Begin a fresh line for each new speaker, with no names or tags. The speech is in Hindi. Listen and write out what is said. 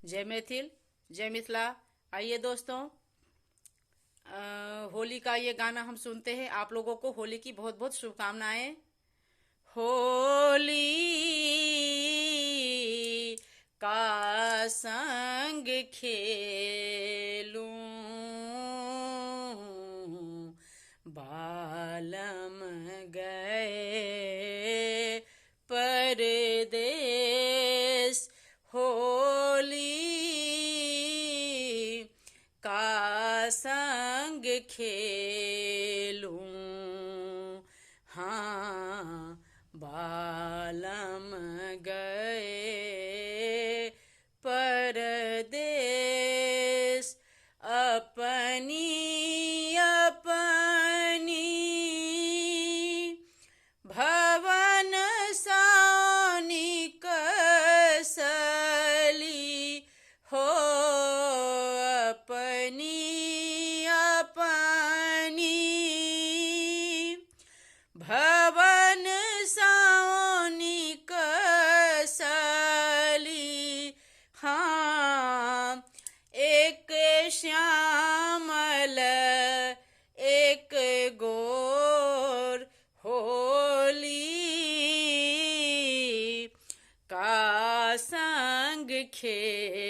जय मैथिल, जय मिथिला। आइए दोस्तों, होली का ये गाना हम सुनते हैं। आप लोगों को होली की बहुत बहुत शुभकामनाएं। होली का संग खेलूं, बालम गए परदेस। होली का संग खेलूं, हाँ बालम गए परदेस। अपनी अपनी भवन सानी कसली हो, अपनी अपनी भवन सानी कसली। हाँ एक श्यामल एक गोर, होली का संग खेलूं,